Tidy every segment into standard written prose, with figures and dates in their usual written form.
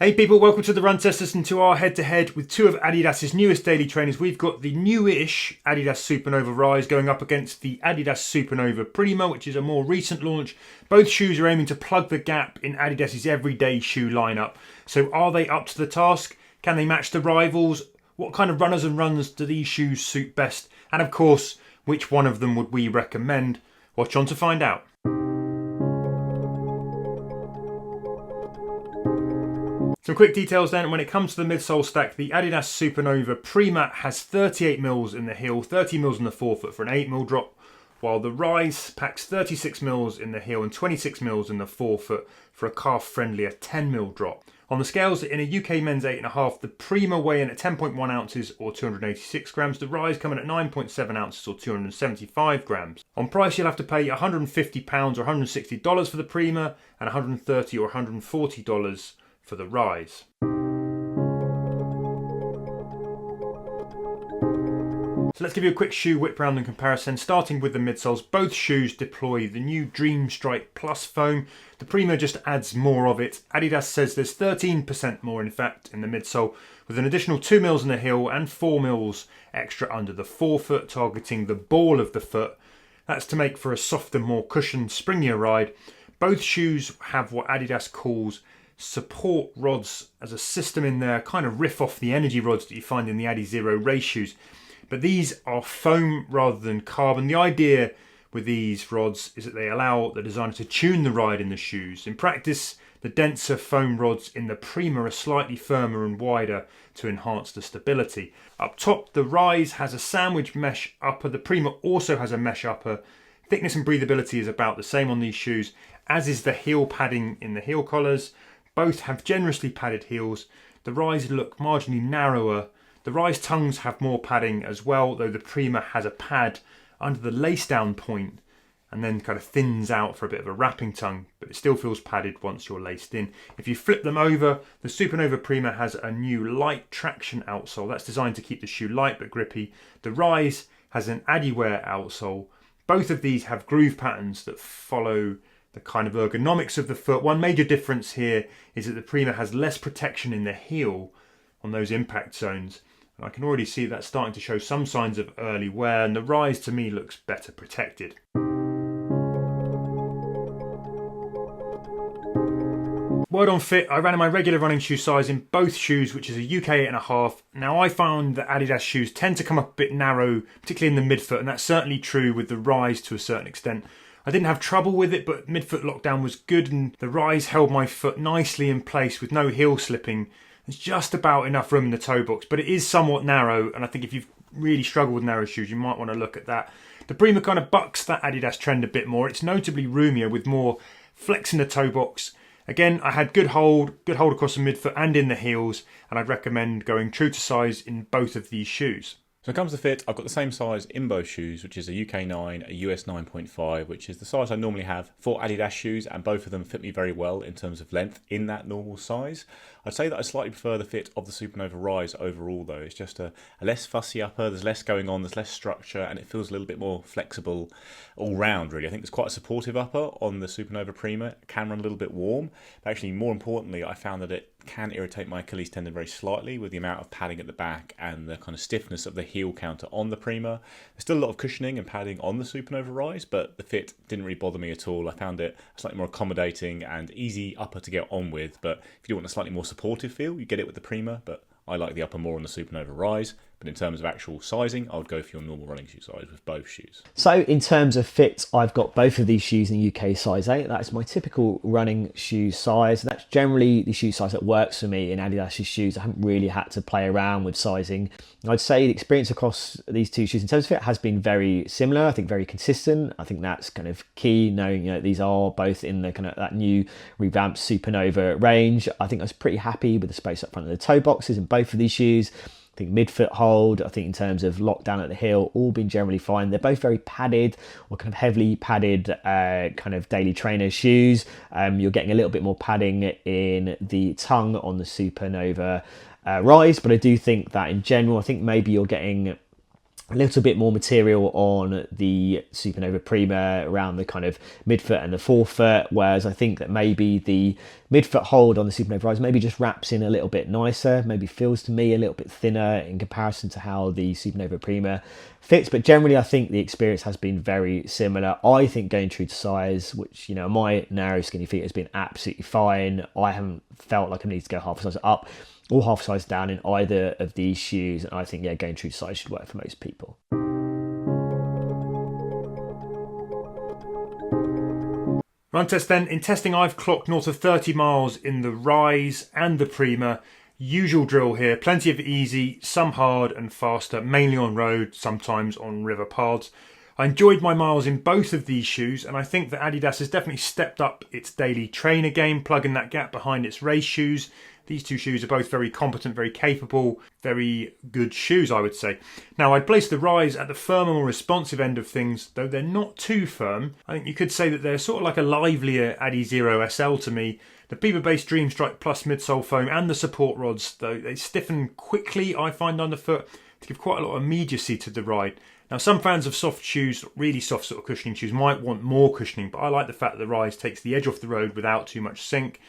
Hey people, welcome to the Run Testers and to our head-to-head with two of Adidas's newest daily trainers. We've got the newish Adidas Supernova Rise going up against the Adidas Supernova Prima, which is a more recent launch. Both shoes are aiming to plug the gap in Adidas's everyday shoe lineup. So are they up to the task? Can they match the rivals? What kind of runners and runs do these shoes suit best? And of course, which one of them would we recommend? Watch on to find out. Some quick details then. When it comes to the midsole stack, the Adidas Supernova Prima has 38mm in the heel, 30mm in the forefoot for an 8mm drop, while the Rise packs 36mm in the heel and 26mm in the forefoot for a calf-friendlier 10mm drop. On the scales, in a UK men's 8.5, the Prima weigh in at 10.1 ounces or 286 grams. The Rise come in at 9.7 ounces or 275 grams. On price, you'll have to pay £150 or $160 for the Prima and $130 or $140 for the Rise. So let's give you a quick shoe whip round and comparison, starting with the midsoles. Both shoes deploy the new Dream Strike Plus foam. The Prima just adds more of it. Adidas says there's 13% more in fact in the midsole, with an additional 2mm in the heel and 4mm extra under the forefoot, targeting the ball of the foot. That's to make for a softer, more cushioned, springier ride. Both shoes have what Adidas calls support rods as a system in there, kind of riff off the energy rods that you find in the Adi Zero race shoes. But these are foam rather than carbon. The idea with these rods is that they allow the designer to tune the ride in the shoes. In practice, the denser foam rods in the Prima are slightly firmer and wider to enhance the stability. Up top, the Rise has a sandwich mesh upper. The Prima also has a mesh upper. Thickness and breathability is about the same on these shoes, as is the heel padding in the heel collars. Both have generously padded heels. The Rise look marginally narrower. The Rise tongues have more padding as well, though the Prima has a pad under the lace down point and then kind of thins out for a bit of a wrapping tongue, but it still feels padded once you're laced in. If you flip them over, the Supernova Prima has a new light traction outsole. That's designed to keep the shoe light but grippy. The Rise has an Adiwear outsole. Both of these have groove patterns that follow the kind of ergonomics of the foot. One major difference here is that the Prima has less protection in the heel on those impact zones. And I can already see that starting to show some signs of early wear, and the Rise to me looks better protected. Word on fit, I ran in my regular running shoe size in both shoes, which is a UK 8.5. Now I found that Adidas shoes tend to come up a bit narrow, particularly in the midfoot, and that's certainly true with the Rise to a certain extent. I didn't have trouble with it, but midfoot lockdown was good and the Rise held my foot nicely in place with no heel slipping. There's just about enough room in the toe box, but it is somewhat narrow, and I think if you've really struggled with narrow shoes, you might want to look at that. The Prima kind of bucks that Adidas trend a bit more. It's notably roomier with more flex in the toe box. Again, I had good hold across the midfoot and in the heels, and I'd recommend going true to size in both of these shoes. So when it comes to fit, I've got the same size in both shoes, which is a UK 9, a US 9.5, which is the size I normally have for Adidas shoes, and both of them fit me very well in terms of length in that normal size. I'd say that I slightly prefer the fit of the Supernova Rise overall though. It's just a less fussy upper, there's less going on, there's less structure, and it feels a little bit more flexible all round really. I think there's quite a supportive upper on the Supernova Prima. It can run a little bit warm, but actually more importantly, I found that it can irritate my Achilles tendon very slightly with the amount of padding at the back and the kind of stiffness of the heel counter on the Prima. There's still a lot of cushioning and padding on the Supernova Rise, but the fit didn't really bother me at all. I found it slightly more accommodating and easy upper to get on with, but if you do want a slightly more supportive feel, you get it with the Prima, but I like the upper more on the Supernova Rise. But in terms of actual sizing, I would go for your normal running shoe size with both shoes. So in terms of fit, I've got both of these shoes in UK size 8. That's my typical running shoe size. That's generally the shoe size that works for me in Adidas shoes. I haven't really had to play around with sizing. I'd say the experience across these two shoes in terms of fit has been very similar. I think very consistent. I think that's kind of key, knowing these are both in the kind of that new revamped Supernova range. I think I was pretty happy with the space up front of the toe boxes in both of these shoes. I think midfoot hold, I think in terms of lockdown at the heel, all been generally fine. They're both very padded or kind of heavily padded kind of daily trainer shoes. You're getting a little bit more padding in the tongue on the Supernova Rise, but I do think that in general, I think maybe you're getting a little bit more material on the Supernova Prima around the kind of midfoot and the forefoot, whereas I think that maybe the Midfoot hold on the Supernova Rise maybe just wraps in a little bit nicer, maybe feels to me a little bit thinner in comparison to how the Supernova Prima fits. But generally, I think the experience has been very similar. I think going true to size, which, you know, my narrow skinny feet has been absolutely fine. I haven't felt like I need to go half a size up or half a size down in either of these shoes. And I think, yeah, going true to size should work for most people. Run test then. In testing, I've clocked north of 30 miles in the Rise and the Prima. Usual drill here, plenty of easy, some hard and faster, mainly on road, sometimes on river paths. I enjoyed my miles in both of these shoes, and I think that Adidas has definitely stepped up its daily trainer game, plugging that gap behind its race shoes. These two shoes are both very competent, very capable, very good shoes, I would say. Now, I'd place the Rise at the firmer, more responsive end of things, though they're not too firm. I think you could say that they're sort of like a livelier Adi Zero SL to me. The Prima-based Dream Strike Plus midsole foam and the support rods, though, they stiffen quickly, I find, underfoot to give quite a lot of immediacy to the ride. Now, some fans of soft shoes, really soft sort of cushioning shoes, might want more cushioning, but I like the fact that the Rise takes the edge off the road without too much sink,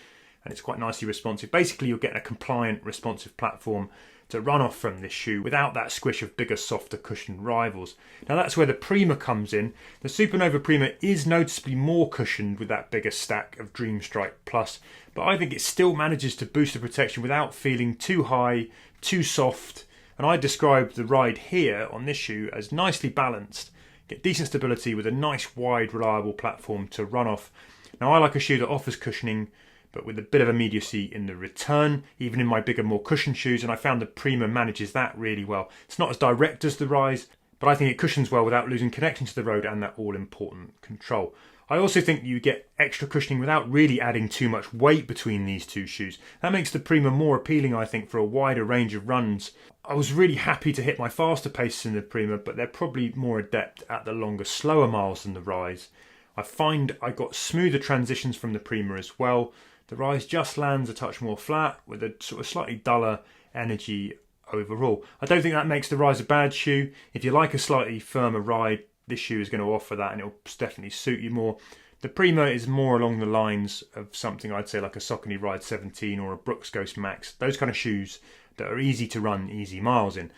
and it's quite nicely responsive. Basically, you're getting a compliant, responsive platform to run off from this shoe without that squish of bigger, softer cushioned rivals. Now, that's where the Prima comes in. The Supernova Prima is noticeably more cushioned with that bigger stack of Dream Strike Plus, but I think it still manages to boost the protection without feeling too high, too soft, and I describe the ride here on this shoe as nicely balanced. Get decent stability with a nice, wide, reliable platform to run off. Now, I like a shoe that offers cushioning, but with a bit of immediacy in the return, even in my bigger, more cushioned shoes, and I found the Prima manages that really well. It's not as direct as the Rise, but I think it cushions well without losing connection to the road and that all-important control. I also think you get extra cushioning without really adding too much weight between these two shoes. That makes the Prima more appealing, I think, for a wider range of runs. I was really happy to hit my faster paces in the Prima, but they're probably more adept at the longer, slower miles than the Rise. I find I got smoother transitions from the Prima as well. The Rise just lands a touch more flat with a sort of slightly duller energy overall. I don't think that makes the Rise a bad shoe. If you like a slightly firmer ride, this shoe is going to offer that and it'll definitely suit you more. The Prima is more along the lines of something I'd say like a Saucony Ride 17 or a Brooks Ghost Max. Those kind of shoes that are easy to run easy miles in,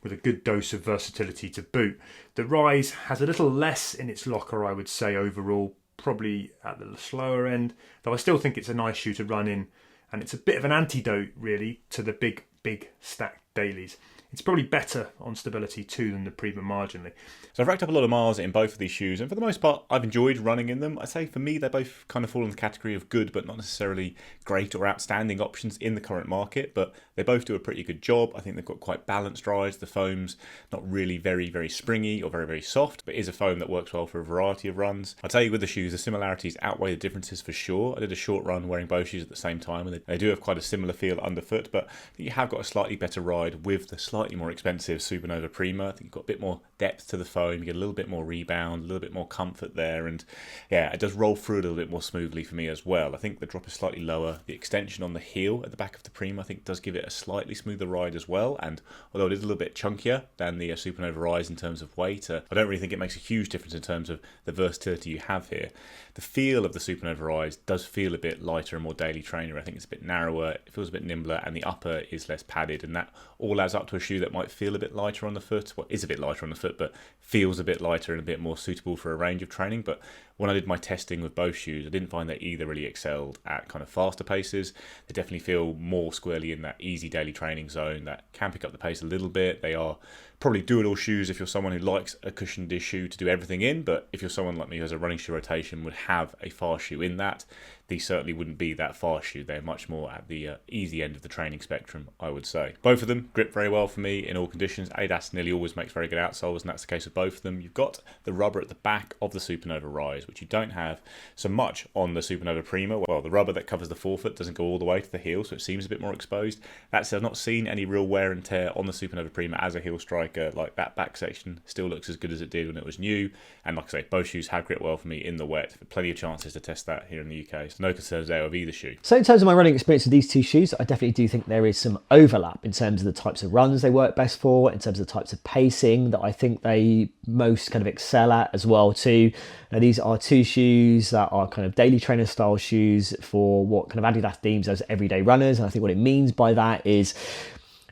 with a good dose of versatility to boot. The Rise has a little less in its locker, I would say, overall, probably at the slower end, though I still think it's a nice shoe to run in, and it's a bit of an antidote really to the big stacked dailies. It's probably better on stability too than the Prima marginally. So I've racked up a lot of miles in both of these shoes, and for the most part I've enjoyed running in them. I say for me they both kind of fall in the category of good but not necessarily great or outstanding options in the current market, but they both do a pretty good job. I think they've got quite balanced rides. The foam's not really very springy or very soft, but is a foam that works well for a variety of runs. I'd say with the shoes the similarities outweigh the differences for sure. I did a short run wearing both shoes at the same time, and they do have quite a similar feel underfoot, but you have got a slightly better ride with the slightly more expensive Supernova Prima. I think you've got a bit more depth to the foam, you get a little bit more rebound, a little bit more comfort there, and yeah, it does roll through a little bit more smoothly for me as well. I think the drop is slightly lower. The extension on the heel at the back of the Prima I think does give it a slightly smoother ride as well, and although it is a little bit chunkier than the Supernova Rise in terms of weight, I don't really think it makes a huge difference in terms of the versatility you have here. The feel of the Supernova Rise does feel a bit lighter and more daily trainer. I think it's a bit narrower, it feels a bit nimbler, and the upper is less padded, and that all adds up to a shoe that might feel a bit lighter on the foot. Well, is a bit lighter on the foot, but feels a bit lighter and a bit more suitable for a range of training. But when I did my testing with both shoes, I didn't find that either really excelled at kind of faster paces. They definitely feel more squarely in that easy daily training zone that can pick up the pace a little bit. They are probably do-it-all shoes if you're someone who likes a cushioned shoe to do everything in, but if you're someone like me who has a running shoe rotation, would have a fast shoe in that, these certainly wouldn't be that fast shoe. They're much more at the easy end of the training spectrum, I would say. Both of them grip very well for me in all conditions. Adidas nearly always makes very good outsoles, and that's the case with both of them. You've got the rubber at the back of the Supernova Rise, which you don't have so much on the Supernova Prima. Well, the rubber that covers the forefoot doesn't go all the way to the heel, so it seems a bit more exposed. That said, I've not seen any real wear and tear on the Supernova Prima as a heel striker. Like, that back section still looks as good as it did when it was new, and like I say, both shoes have grip well for me in the wet. Plenty of chances to test that here in the UK. no concerns there with either shoe. So in terms of my running experience with these two shoes, I definitely do think there is some overlap in terms of the types of runs they work best for, in terms of the types of pacing that I think they most kind of excel at as well too. Now these are two shoes that are kind of daily trainer style shoes for what kind of Adidas deems as everyday runners. And I think what it means by that is,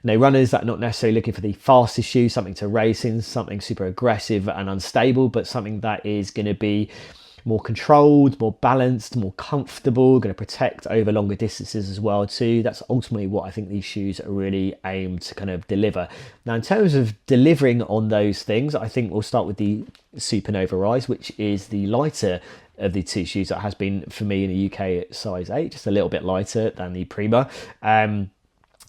you know, runners that are not necessarily looking for the fastest shoe, something to race in, something super aggressive and unstable, but something that is going to be more controlled, more balanced, more comfortable, going to protect over longer distances as well too. That's ultimately what I think these shoes are really aimed to kind of deliver. Now in terms of delivering on those things, I think we'll start with the Supernova Rise, which is the lighter of the two shoes that has been for me in the UK at size 8, just a little bit lighter than the Prima.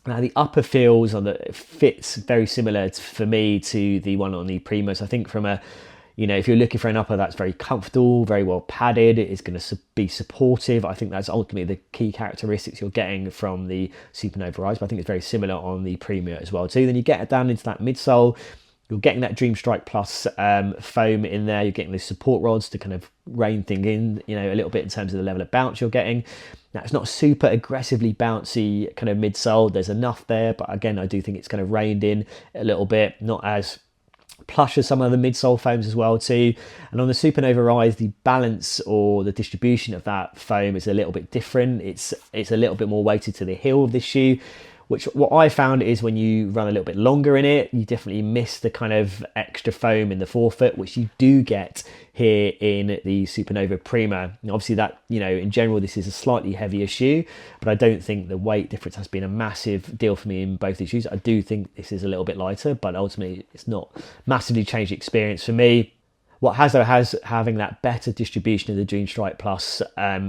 Now the upper feels on the fits very similar for me to the one on the Prima. So I think from a, you know, if you're looking for an upper that's very comfortable, very well padded, it's going to be supportive. I think that's ultimately the key characteristics you're getting from the Supernova Rise, but I think it's very similar on the Prima as well too. Then you get down into that midsole, you're getting that Dream Strike Plus foam in there. You're getting the support rods to kind of rein things in, you know, a little bit in terms of the level of bounce you're getting. Now, it's not super aggressively bouncy kind of midsole. There's enough there, but again, I do think it's kind of reined in a little bit, not as plush as some of the midsole foams as well too. And on the Supernova Rise, the balance or the distribution of that foam is a little bit different. It's a little bit more weighted to the heel of this shoe, which what I found is when you run a little bit longer in it, you definitely miss the kind of extra foam in the forefoot, which you do get here in the Supernova Prima. And obviously that, you know, in general, this is a slightly heavier shoe, but I don't think the weight difference has been a massive deal for me in both these shoes. I do think this is a little bit lighter, but ultimately it's not massively changed the experience for me. What has having that better distribution of the Dream Strike Plus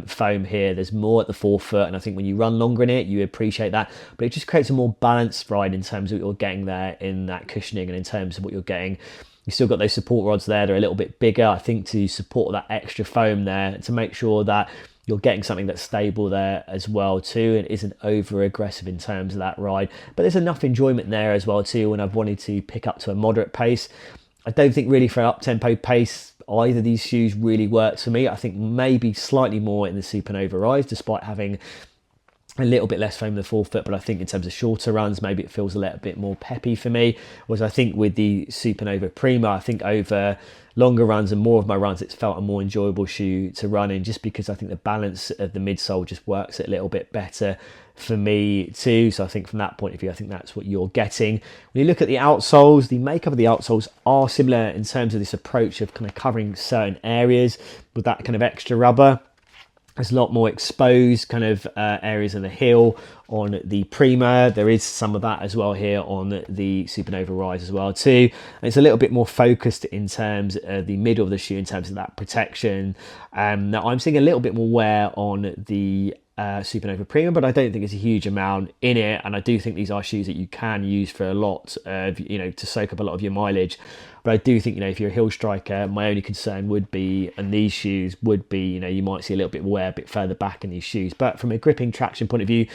foam here. There's more at the forefoot, and I think when you run longer in it, you appreciate that. But it just creates a more balanced ride in terms of what you're getting there in that cushioning, and in terms of what you're getting. You've still got those support rods there. They're a little bit bigger, I think, to support that extra foam there, to make sure that you're getting something that's stable there as well too, and isn't over aggressive in terms of that ride. But there's enough enjoyment there as well too when I've wanted to pick up to a moderate pace. I don't think really for an up-tempo pace, either of these shoes really works for me. I think maybe slightly more in the Supernova Rise, despite having a little bit less foam in the forefoot, but I think in terms of shorter runs, maybe it feels a little bit more peppy for me. Whereas I think with the Supernova Prima, I think over longer runs and more of my runs, it's felt a more enjoyable shoe to run in, just because I think the balance of the midsole just works a little bit better for me too. So I think from that point of view, I think that's what you're getting. When you look at the outsoles, the makeup of the outsoles are similar in terms of this approach of kind of covering certain areas with that kind of extra rubber. There's a lot more exposed kind of areas of the heel on the Prima. There is some of that as well here on the Supernova Rise as well too. And it's a little bit more focused in terms of the middle of the shoe, in terms of that protection. Now I'm seeing a little bit more wear on the Supernova Prima, but I don't think it's a huge amount in it. And I do think these are shoes that you can use for a lot of, you know, to soak up a lot of your mileage. But I do think, you know, if you're a hill striker, my only concern would be, and these shoes would be, you know, you might see a little bit of wear a bit further back in these shoes. But from a gripping traction point of view,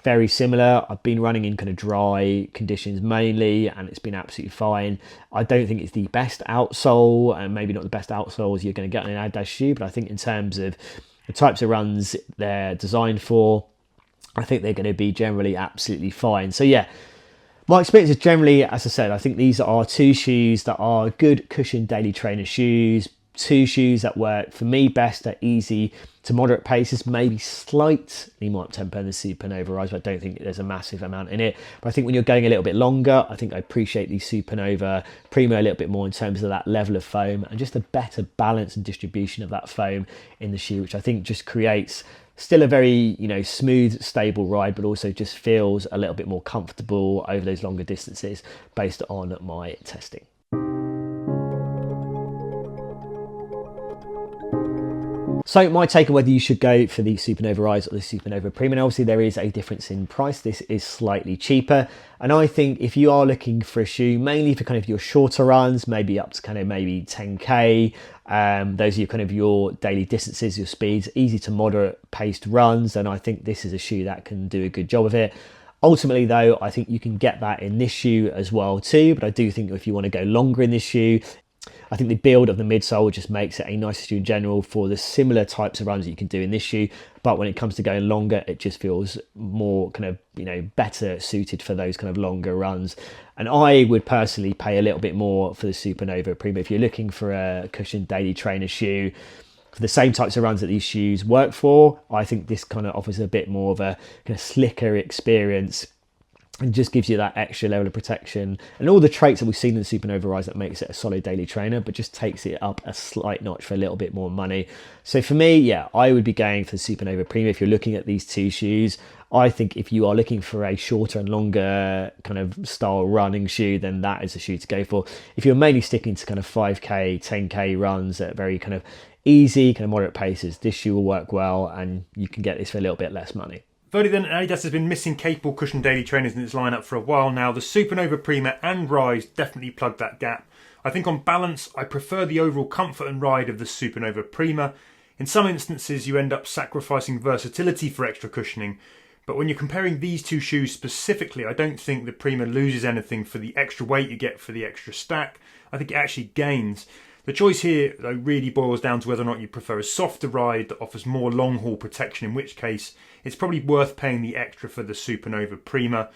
very similar. I've been running in kind of dry conditions mainly, and it's been absolutely fine. I don't think it's the best outsole, and maybe not the best outsoles you're going to get on an Adidas shoe, but I think in terms of the types of runs they're designed for, I think they're going to be generally absolutely fine. So yeah, my experience is generally, as I said, I think these are two shoes that are good cushion daily trainer shoes, two shoes that work for me best at easy to moderate paces, maybe slightly more up-tempo than the Supernova Rise, but I don't think there's a massive amount in it. But I think when you're going a little bit longer, I think I appreciate the Supernova Prima a little bit more in terms of that level of foam and just a better balance and distribution of that foam in the shoe, which I think just creates still a very, you know, smooth, stable ride, but also just feels a little bit more comfortable over those longer distances based on my testing. So my take on whether you should go for the Supernova Rise or the Supernova Prima, and obviously there is a difference in price. This is slightly cheaper, and I think if you are looking for a shoe mainly for kind of your shorter runs, maybe up to kind of maybe 10k, those are your kind of your daily distances, your speeds, easy to moderate paced runs, then I think this is a shoe that can do a good job of it. Ultimately though, I think you can get that in this shoe as well too, but I do think if you want to go longer in this shoe, I think the build of the midsole just makes it a nicer shoe in general for the similar types of runs that you can do in this shoe. But when it comes to going longer, it just feels more kind of, better suited for those kind of longer runs. And I would personally pay a little bit more for the Supernova Prima. If you're looking for a cushioned daily trainer shoe, for the same types of runs that these shoes work for, I think this kind of offers a bit more of a kind of slicker experience and just gives you that extra level of protection and all the traits that we've seen in the Supernova Rise that makes it a solid daily trainer, but just takes it up a slight notch for a little bit more money. So for me, yeah, I would be going for the Supernova Prima if you're looking at these two shoes. I think if you are looking for a shorter and longer kind of style running shoe, then that is a shoe to go for. If you're mainly sticking to kind of 5k, 10k runs at very kind of easy, kind of moderate paces, this shoe will work well and you can get this for a little bit less money. Thirdly then, Adidas has been missing capable cushion daily trainers in its lineup for a while now. The Supernova Prima and Rise definitely plug that gap. I think on balance, I prefer the overall comfort and ride of the Supernova Prima. In some instances, you end up sacrificing versatility for extra cushioning, but when you're comparing these two shoes specifically, I don't think the Prima loses anything for the extra weight you get for the extra stack. I think it actually gains. The choice here, though, really boils down to whether or not you prefer a softer ride that offers more long-haul protection, in which case it's probably worth paying the extra for the Supernova Prima.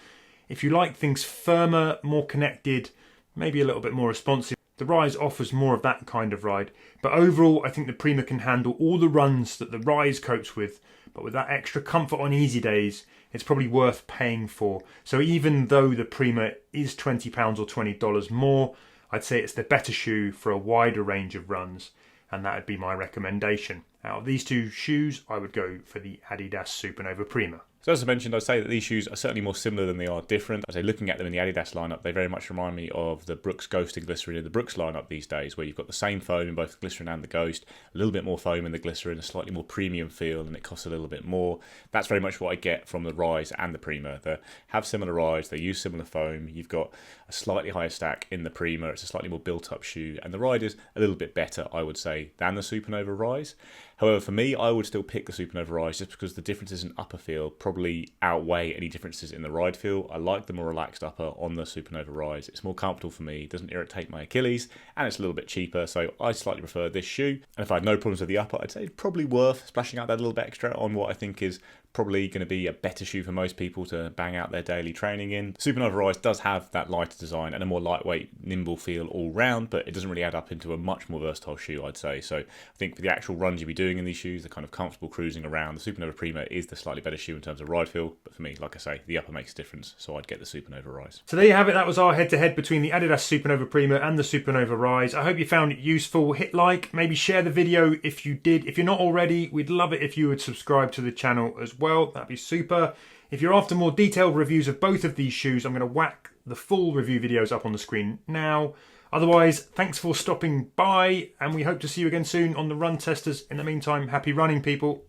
If you like things firmer, more connected, maybe a little bit more responsive, the Rise offers more of that kind of ride. But overall, I think the Prima can handle all the runs that the Rise copes with, but with that extra comfort on easy days, it's probably worth paying for. So even though the Prima is £20 or $20 more, I'd say it's the better shoe for a wider range of runs, and that would be my recommendation. Out of these two shoes, I would go for the Adidas Supernova Prima. So as I mentioned, I'd say that these shoes are certainly more similar than they are different. I'd say looking at them in the Adidas lineup, they very much remind me of the Brooks Ghost and Glycerin in the Brooks lineup these days, where you've got the same foam in both the Glycerin and the Ghost, a little bit more foam in the Glycerin, a slightly more premium feel, and it costs a little bit more. That's very much what I get from the Rise and the Prima. They have similar rides, they use similar foam. You've got a slightly higher stack in the Prima, it's a slightly more built-up shoe, and the ride is a little bit better, I would say, than the Supernova Rise. However, for me, I would still pick the Supernova Rise just because the differences in upper feel probably outweigh any differences in the ride feel. I like the more relaxed upper on the Supernova Rise. It's more comfortable for me, it doesn't irritate my Achilles, and it's a little bit cheaper, so I slightly prefer this shoe. And if I had no problems with the upper, I'd say it's probably worth splashing out that little bit extra on what I think is probably going to be a better shoe for most people to bang out their daily training in. Supernova Rise does have that lighter design and a more lightweight, nimble feel all round, but it doesn't really add up into a much more versatile shoe, I'd say. So I think for the actual runs you'll be doing in these shoes, the kind of comfortable cruising around, the Supernova Prima is the slightly better shoe in terms of ride feel, but for me, like I say, the upper makes a difference, so I'd get the Supernova Rise. So there you have it, that was our head-to-head between the Adidas Supernova Prima and the Supernova Rise. I hope you found it useful. Hit like, maybe share the video if you did. If you're not already, we'd love it if you would subscribe to the channel as well, that'd be super. If you're after more detailed reviews of both of these shoes, I'm going to whack the full review videos up on the screen now. Otherwise, thanks for stopping by, and we hope to see you again soon on the Run Testers. In the meantime, happy running, people.